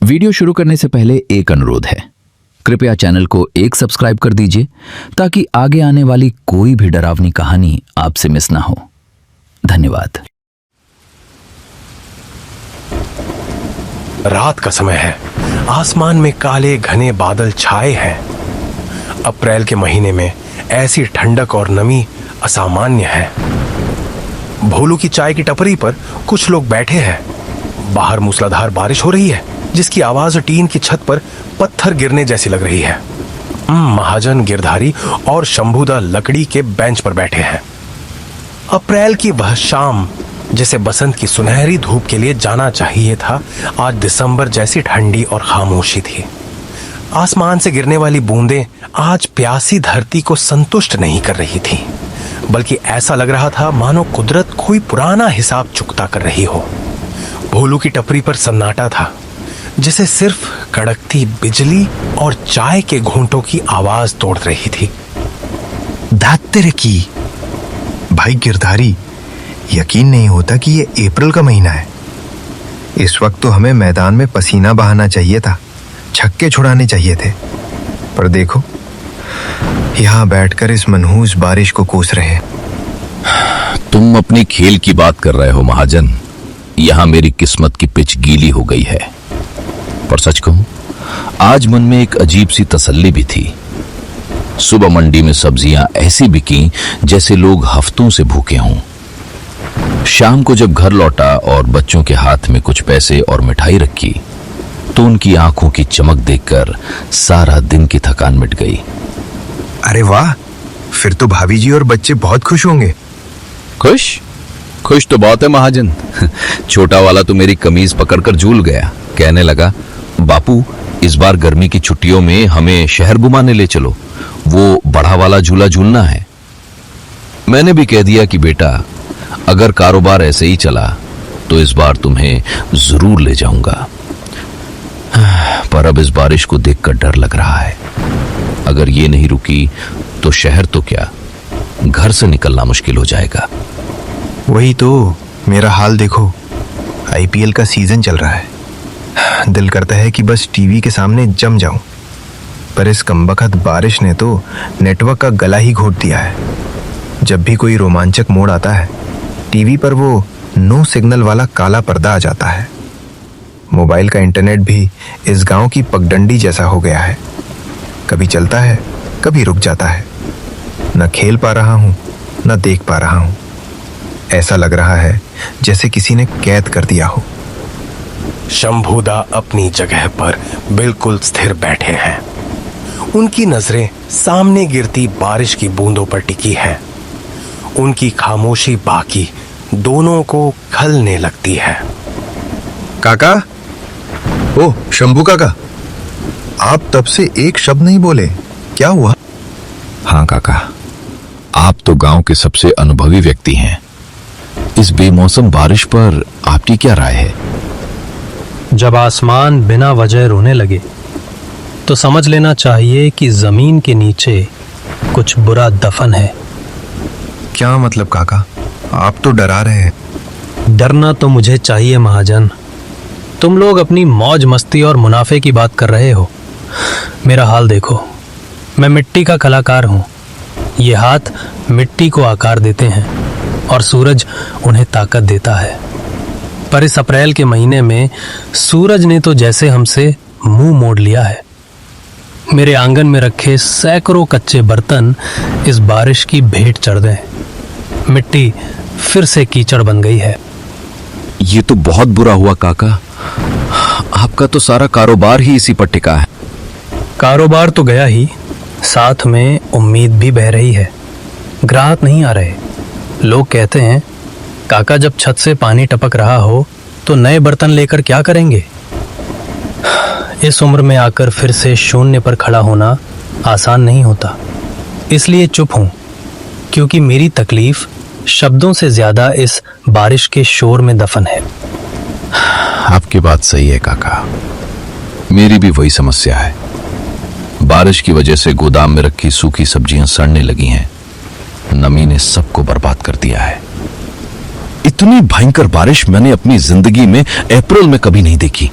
Video शुरू करने से पहले एक अनुरोध है, कृपया चैनल को एक सब्सक्राइब कर दीजिए ताकि आगे आने वाली कोई भी डरावनी कहानी आपसे मिस ना हो। धन्यवाद। रात का समय है। आसमान में काले घने बादल छाए हैं। अप्रैल के महीने में ऐसी ठंडक और नमी असामान्य है। भोलू की चाय की टपरी पर कुछ लोग बैठे हैं। बाहर मूसलाधार बारिश हो रही है, जिसकी आवाज टीन की छत पर पत्थर गिरने जैसी लग रही है। महाजन, गिरधारी और शंभूदा लकड़ी के बेंच पर बैठे हैं। अप्रैल की वह शाम जिसे बसंत की सुनहरी धूप के लिए जाना चाहिए था, आज दिसंबर जैसी ठंडी और खामोशी थी। आसमान से गिरने वाली बूंदें आज प्यासी धरती को संतुष्ट नहीं कर रही थी, बल्कि ऐसा लग रहा था मानो कुदरत कोई पुराना हिसाब चुकता कर रही हो। भोलू की टपरी पर सन्नाटा था, जिसे सिर्फ कड़कती बिजली और चाय के घूंटों की आवाज तोड़ रही थी। तेरे की भाई गिरधारी, यकीन नहीं होता कि ये अप्रैल का महीना है। इस वक्त तो हमें मैदान में पसीना बहाना चाहिए था, छक्के छुड़ाने चाहिए थे, पर देखो यहाँ बैठकर इस मनहूस बारिश को कोस रहे हैं। तुम अपनी खेल की बात कर रहे हो महाजन। यहाँ मेरी किस्मत की पिच गीली हो गई है। पर सच कहूं, आज मन में एक अजीब सी तसल्ली भी थी। सुबह मंडी में सब्जियां ऐसी बिकी जैसे लोग हफ्तों से भूखे हों। शाम को जब घर लौटा और बच्चों के हाथ में कुछ पैसे और मिठाई रखी, तो उनकी आंखों की चमक देखकर सारा दिन की थकान मिट गई। अरे वाह, फिर तो भाभी जी और बच्चे बहुत खुश होंगे। खुश तो बहुत है महाजन। छोटा वाला तो मेरी कमीज पकड़कर झूल गया, कहने लगा, बापू इस बार गर्मी की छुट्टियों में हमें शहर घुमाने ले चलो, वो बड़ा वाला झूला झूलना है। मैंने भी कह दिया कि बेटा, अगर कारोबार ऐसे ही चला तो इस बार तुम्हें जरूर ले जाऊंगा। पर अब इस बारिश को देखकर डर लग रहा है। अगर ये नहीं रुकी तो शहर तो क्या, घर से निकलना मुश्किल हो जाएगा। वही तो मेरा हाल देखो, आईपीएल का सीजन चल रहा है। दिल करता है कि बस टीवी के सामने जम जाऊं, पर इस कमबख्त बारिश ने तो नेटवर्क का गला ही घोट दिया है। जब भी कोई रोमांचक मोड़ आता है, टीवी पर वो नो सिग्नल वाला काला पर्दा आ जाता है। मोबाइल का इंटरनेट भी इस गांव की पगडंडी जैसा हो गया है, कभी चलता है कभी रुक जाता है। न खेल पा रहा हूं न देख पा रहा हूं। ऐसा लग रहा है जैसे किसी ने कैद कर दिया हो। शंभूदा अपनी जगह पर बिल्कुल स्थिर बैठे हैं। उनकी नजरें सामने गिरती बारिश की बूंदों पर टिकी हैं। उनकी खामोशी बाकी दोनों को खलने लगती है। काका, ओ शंभू काका, आप तब से एक शब्द नहीं बोले, क्या हुआ? हाँ काका, आप तो गांव के सबसे अनुभवी व्यक्ति हैं। इस बेमौसम बारिश पर आपकी क्या राय है? जब आसमान बिना वजह रोने लगे तो समझ लेना चाहिए कि जमीन के नीचे कुछ बुरा दफन है। क्या मतलब काका, आप तो डरा रहे हैं। डरना तो मुझे चाहिए महाजन। तुम लोग अपनी मौज मस्ती और मुनाफे की बात कर रहे हो। मेरा हाल देखो, मैं मिट्टी का कलाकार हूँ। ये हाथ मिट्टी को आकार देते हैं और सूरज उन्हें ताकत देता है। पर इस अप्रैल के महीने में सूरज ने तो जैसे हमसे मुंह मोड़ लिया है। मेरे आंगन में रखे सैकड़ों कच्चे बर्तन इस बारिश की भेंट चढ़ गए। मिट्टी फिर से कीचड़ बन गई है। ये तो बहुत बुरा हुआ काका। आपका तो सारा कारोबार ही इसी पर टिका है। कारोबार तो गया ही, साथ में उम्मीद भी बह रही है। ग्राहक नहीं आ रहे। लोग कहते हैं, काका जब छत से पानी टपक रहा हो तो नए बर्तन लेकर क्या करेंगे? इस उम्र में आकर फिर से शून्य पर खड़ा होना आसान नहीं होता। इसलिए चुप हूं, क्योंकि मेरी तकलीफ शब्दों से ज्यादा इस बारिश के शोर में दफन है। आपकी बात सही है काका, मेरी भी वही समस्या है। बारिश की वजह से गोदाम में रखी सूखी सब्जियां सड़ने लगी हैं। नमी ने सबको बर्बाद कर दिया है। इतनी भयंकर बारिश मैंने अपनी जिंदगी में अप्रैल में कभी नहीं देखी।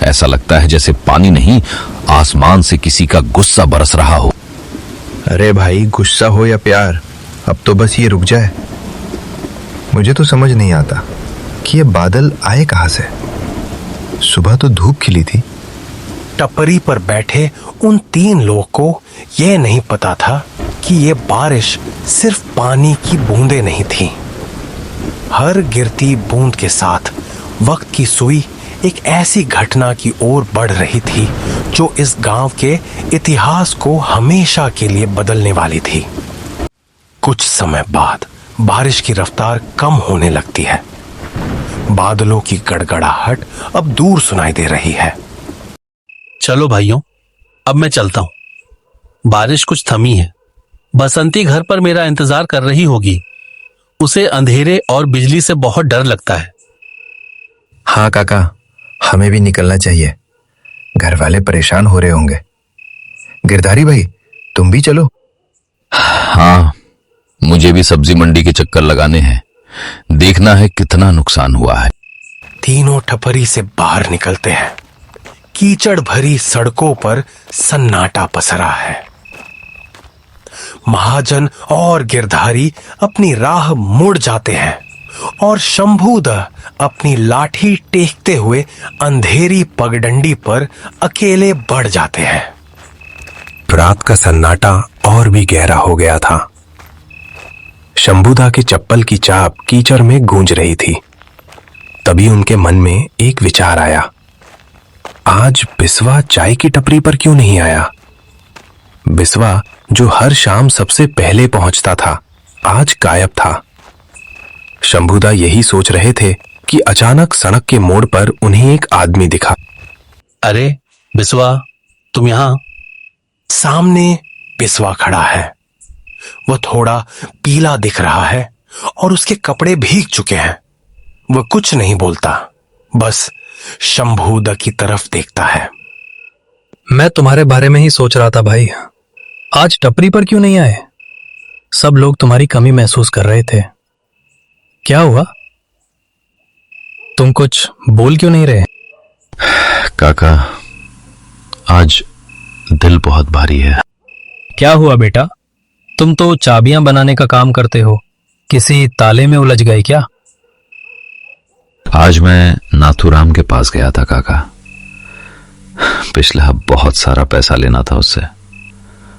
ऐसा लगता है जैसे पानी नहीं, आसमान से किसी का गुस्सा बरस रहा हो। अरे भाई, गुस्सा हो या प्यार, अब तो बस ये रुक जाए। मुझे तो समझ नहीं आता कि ये बादल आए कहां से। सुबह तो धूप खिली थी। टपरी पर बैठे उन 3 लोगों को यह नहीं पता था कि यह बारिश सिर्फ पानी की बूंदें नहीं थी। हर गिरती बूंद के साथ वक्त की सुई एक ऐसी घटना की ओर बढ़ रही थी जो इस गांव के इतिहास को हमेशा के लिए बदलने वाली थी। कुछ समय बाद बारिश की रफ्तार कम होने लगती है। बादलों की गड़गड़ाहट अब दूर सुनाई दे रही है। चलो भाइयों, अब मैं चलता हूं। बारिश कुछ थमी है। बसंती घर पर मेरा इंतजार कर रही होगी। उसे अंधेरे और बिजली से बहुत डर लगता है। हाँ काका, हमें भी निकलना चाहिए। घर वाले परेशान हो रहे होंगे। गिरधारी भाई, तुम भी चलो। हाँ, मुझे भी सब्जी मंडी के चक्कर लगाने हैं। देखना है कितना नुकसान हुआ है। तीनों ठपरी से बाहर निकलते हैं। कीचड़ भरी सड़कों पर सन्नाटा पसरा है। महाजन और गिरधारी अपनी राह मुड़ जाते हैं और शंभूदा अपनी लाठी टेकते हुए अंधेरी पगडंडी पर अकेले बढ़ जाते हैं। रात का सन्नाटा और भी गहरा हो गया था। शंभूदा की चप्पल की चाप कीचड़ में गूंज रही थी। तभी उनके मन में एक विचार आया। आज बिस्वा चाय की टपरी पर क्यों नहीं आया? बिस्वा, जो हर शाम सबसे पहले पहुंचता था, आज गायब था। शंभूदा यही सोच रहे थे कि अचानक सड़क के मोड़ पर उन्हें एक आदमी दिखा। अरे बिस्वा, तुम यहां? सामने बिस्वा खड़ा है। वह थोड़ा पीला दिख रहा है और उसके कपड़े भीग चुके हैं। वह कुछ नहीं बोलता, बस शंभूदा की तरफ देखता है। मैं तुम्हारे बारे में ही सोच रहा था भाई। आज टपरी पर क्यों नहीं आए? सब लोग तुम्हारी कमी महसूस कर रहे थे। क्या हुआ? तुम कुछ बोल क्यों नहीं रहे? काका, आज दिल बहुत भारी है। क्या हुआ बेटा? तुम तो चाबियां बनाने का काम करते हो। किसी ताले में उलझ गए क्या? आज मैं नाथूराम के पास गया था काका। पिछला बहुत सारा पैसा लेना था उससे।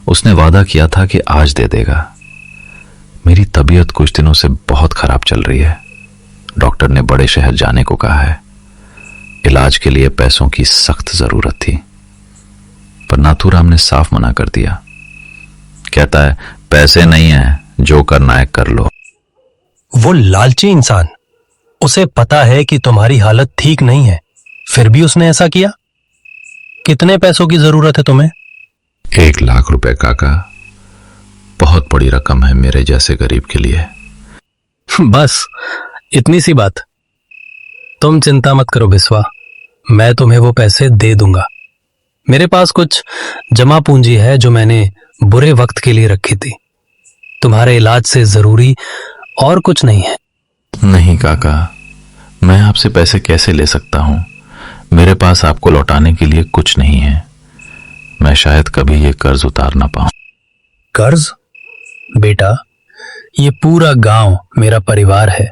उसने वादा किया था कि आज दे देगा। मेरी तबीयत कुछ दिनों से बहुत खराब चल रही है। डॉक्टर ने बड़े शहर जाने को कहा है। इलाज के लिए पैसों की सख्त जरूरत थी, पर नाथूराम ने साफ मना कर दिया। कहता है, पैसे नहीं है, जो करना है कर लो। वो लालची इंसान, उसे पता है कि तुम्हारी हालत ठीक नहीं है, फिर भी उसने ऐसा किया। कितने पैसों की जरूरत है तुम्हें? 1 लाख रुपए काका, बहुत बड़ी रकम है मेरे जैसे गरीब के लिए। बस इतनी सी बात। तुम चिंता मत करो बिस्वा, मैं तुम्हें वो पैसे दे दूंगा। मेरे पास कुछ जमा पूंजी है जो मैंने बुरे वक्त के लिए रखी थी। तुम्हारे इलाज से जरूरी और कुछ नहीं है। नहीं काका, मैं आपसे पैसे कैसे ले सकता हूं? मेरे पास आपको लौटाने के लिए कुछ नहीं है। मैं शायद कभी ये कर्ज उतार ना पाऊं। कर्ज? बेटा, ये पूरा गांव मेरा परिवार है।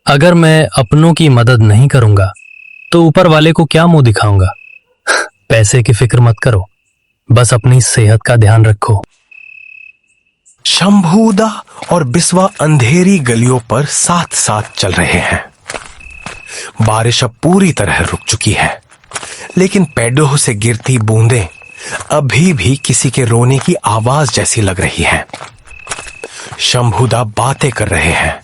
अगर मैं अपनों की मदद नहीं करूंगा तो ऊपर वाले को क्या मुंह दिखाऊंगा? पैसे की फिक्र मत करो, बस अपनी सेहत का ध्यान रखो। शंभूदा और बिस्वा अंधेरी गलियों पर साथ साथ चल रहे हैं। बारिश अब पूरी तरह रुक चुकी है, लेकिन पेड़ों से गिरती बूंदें अभी भी किसी के रोने की आवाज जैसी लग रही है। शंभूदा बातें कर रहे हैं,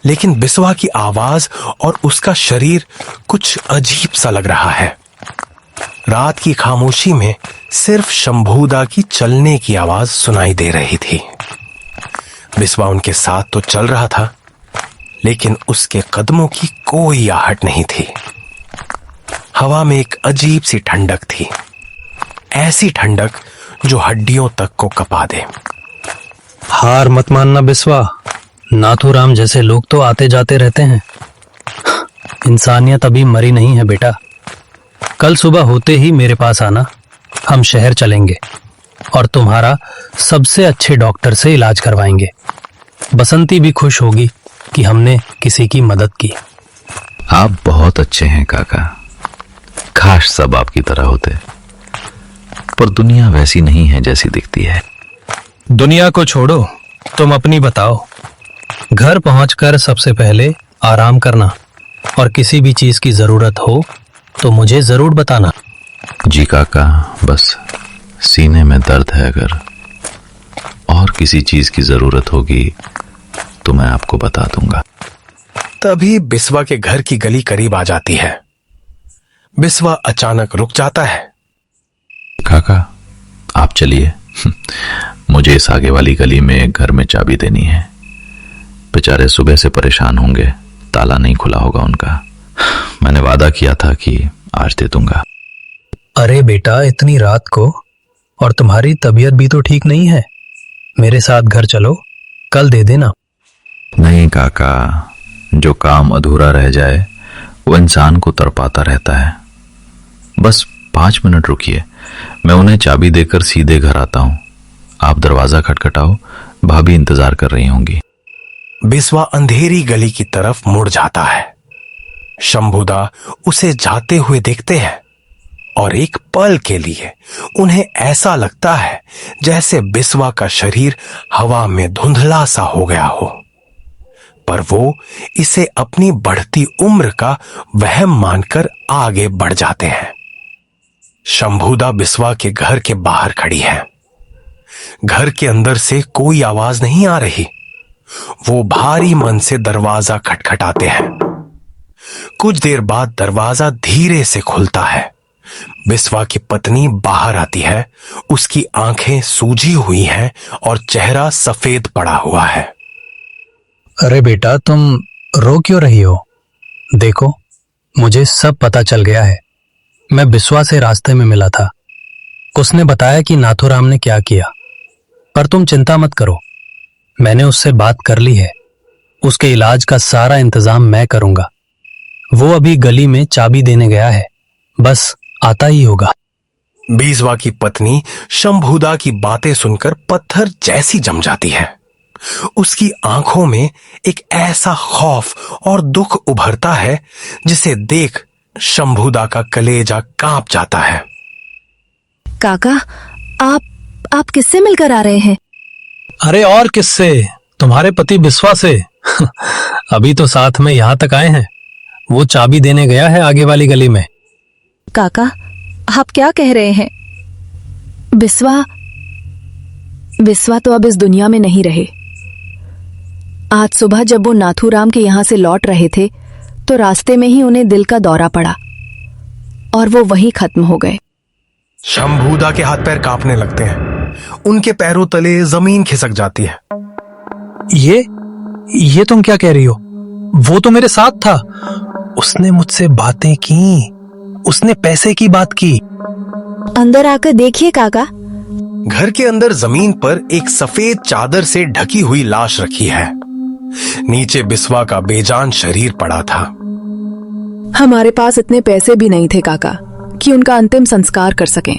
लेकिन बिस्वा की आवाज और उसका शरीर कुछ अजीब सा लग रहा है। रात की खामोशी में सिर्फ शंभूदा की चलने की आवाज सुनाई दे रही थी। बिस्वा उनके साथ तो चल रहा था, लेकिन उसके कदमों की कोई आहट नहीं थी। हवा में एक अजीब सी ठंडक थी, ऐसी ठंडक जो हड्डियों तक को कपा दे। हार मत मानना बिस्वा, नाथूराम जैसे लोग तो आते जाते रहते हैं। इंसानियत अभी मरी नहीं है बेटा। कल सुबह होते ही मेरे पास आना, हम शहर चलेंगे और तुम्हारा सबसे अच्छे डॉक्टर से इलाज करवाएंगे। बसंती भी खुश होगी कि हमने किसी की मदद की। आप बहुत अच्छे हैं काका, काश सब आपकी तरह होते, पर दुनिया वैसी नहीं है जैसी दिखती है। दुनिया को छोड़ो, तुम अपनी बताओ। घर पहुंचकर सबसे पहले आराम करना और किसी भी चीज की जरूरत हो तो मुझे जरूर बताना। जी काका, बस सीने में दर्द है, अगर और किसी चीज की जरूरत होगी तो मैं आपको बता दूंगा। तभी बिस्वा के घर की गली करीब आ जाती है। बिस्वा अचानक रुक जाता है। काका आप चलिए, मुझे इस आगे वाली गली में घर में चाबी देनी है। बेचारे सुबह से परेशान होंगे, ताला नहीं खुला होगा उनका। मैंने वादा किया था कि आज दे दूंगा। अरे बेटा, इतनी रात को, और तुम्हारी तबीयत भी तो ठीक नहीं है। मेरे साथ घर चलो, कल दे देना। नहीं काका, जो काम अधूरा रह जाए वो इंसान को तड़पाता रहता है। बस 5 मिनट रुकिए, मैं उन्हें चाबी देकर सीधे घर आता हूं। आप दरवाजा खटखटाओ, भाभी इंतजार कर रही होंगी। बिस्वा अंधेरी गली की तरफ मुड़ जाता है। शंभुदा उसे जाते हुए देखते हैं और एक पल के लिए उन्हें ऐसा लगता है जैसे बिस्वा का शरीर हवा में धुंधला सा हो गया हो, पर वो इसे अपनी बढ़ती उम्र का वहम मानकर आगे बढ़ जाते हैं। शंभुदा बिस्वा के घर के बाहर खड़ी है। घर के अंदर से कोई आवाज नहीं आ रही। वो भारी मन से दरवाजा खटखटाते हैं। कुछ देर बाद दरवाजा धीरे से खुलता है। बिस्वा की पत्नी बाहर आती है। उसकी आंखें सूजी हुई हैं और चेहरा सफेद पड़ा हुआ है। अरे बेटा, तुम रो क्यों रही हो? देखो, मुझे सब पता चल गया है। मैं बिस्वा से रास्ते में मिला था। उसने बताया कि नाथुराम ने क्या किया, पर तुम चिंता मत करो, मैंने उससे बात कर ली है। उसके इलाज का सारा इंतजाम मैं करूंगा। वो अभी गली में चाबी देने गया है, बस आता ही होगा। बिस्वा की पत्नी शंभुदा की बातें सुनकर पत्थर जैसी जम जाती है। उसकी आंखों में एक ऐसा खौफ और दुख उभरता है जिसे देख शंभुदा का कलेजा कांप जाता है। काका, आप किससे मिलकर आ रहे हैं? अरे और किससे, तुम्हारे पति बिस्वा से। अभी तो साथ में यहां तक आए हैं। वो चाबी देने गया है आगे वाली गली में। काका, आप क्या कह रहे हैं? बिस्वा तो अब इस दुनिया में नहीं रहे। आज सुबह जब वो नाथुराम के यहां से लौट रहे थे तो रास्ते में ही उन्हें दिल का दौरा पड़ा और वो वहीं खत्म हो गए। शंभुदा के हाथ पैर कांपने लगते हैं। उनके पैरों तले जमीन खिसक जाती है। ये तुम क्या कह रही हो? वो तो मेरे साथ था। उसने मुझसे बातें की, उसने पैसे की बात की। अंदर आकर देखिए काका। घर के अंदर जमीन पर एक सफेद चादर से ढकी हुई लाश रखी है। नीचे बिस्वा का बेजान शरीर पड़ा था। हमारे पास इतने पैसे भी नहीं थे काका कि उनका अंतिम संस्कार कर सकें।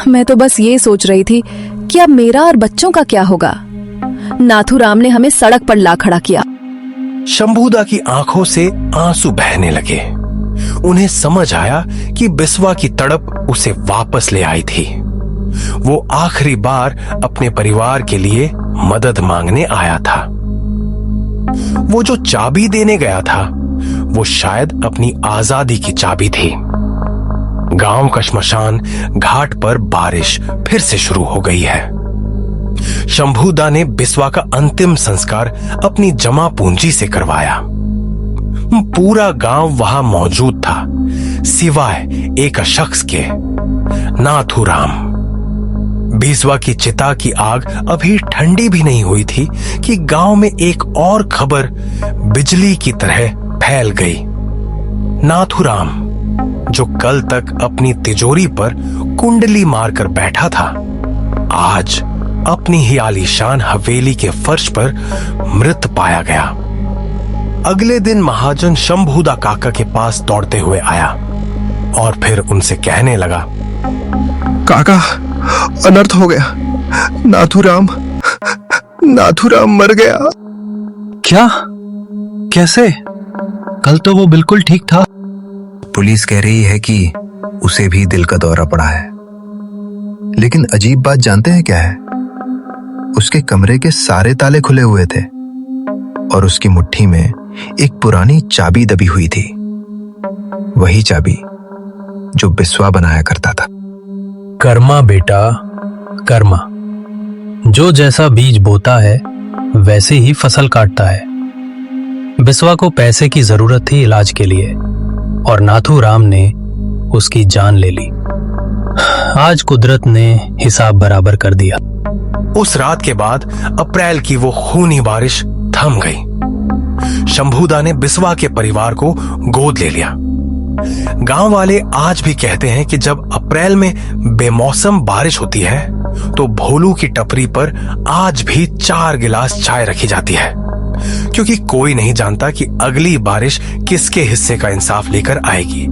मैं तो बस ये सोच रही थी कि अब मेरा और बच्चों का क्या होगा। नाथुराम ने हमें सड़क पर ला खड़ा किया। शंभुदा की आंखों से आंसू बहने लगे। उन्हें समझ आया कि बिस्वा की तड़प उसे वापस ले आई थी। वो आखिरी बार अपने परिवार के लिए मदद मांगने आया था। वो जो चाबी देने गया था वो शायद अपनी आजादी की चाबी थी। गांव का श्मशान घाट पर बारिश फिर से शुरू हो गई है। शंभुदा ने बिस्वा का अंतिम संस्कार अपनी जमा पूंजी से करवाया। पूरा गांव वहां मौजूद था, सिवाय एक शख्स के, नाथुराम। बिस्वा की चिता की आग अभी ठंडी भी नहीं हुई थी कि गांव में एक और खबर बिजली की तरह फैल गई। नाथुराम, जो कल तक अपनी तिजोरी पर कुंडली मारकर बैठा था, आज अपनी ही आलीशान हवेली के फर्श पर मृत पाया गया। अगले दिन महाजन शंभुदा काका के पास दौड़ते हुए आया। और फिर उनसे कहने लगा, काका, अनर्थ हो गया। नाथूराम मर गया। क्या? कैसे? कल तो वो बिल्कुल ठीक था। पुलिस कह रही है कि उसे भी दिल का दौरा पड़ा है। लेकिन अजीब बात जानते हैं क्या है? उसके कमरे के सारे ताले खुले हुए थे और उसकी मुट्ठी में एक पुरानी चाबी दबी हुई थी। वही चाबी जो बिस्वा बनाया करता था। कर्मा बेटा, कर्मा। जो जैसा बीज बोता है वैसे ही फसल काटता है। बिस्वा को पैसे की जरूरत थी इलाज के लिए और नाथूराम ने उसकी जान ले ली। आज कुदरत ने हिसाब बराबर कर दिया। उस रात के बाद अप्रैल की वो खूनी बारिश थम गई। शंभूदा ने बिस्वा के परिवार को गोद ले लिया। गांव वाले आज भी कहते हैं कि जब अप्रैल में बेमौसम बारिश होती है तो भोलू की टपरी पर आज भी 4 गिलास चाय रखी जाती है, क्योंकि कोई नहीं जानता कि अगली बारिश किसके हिस्से का इंसाफ लेकर आएगी।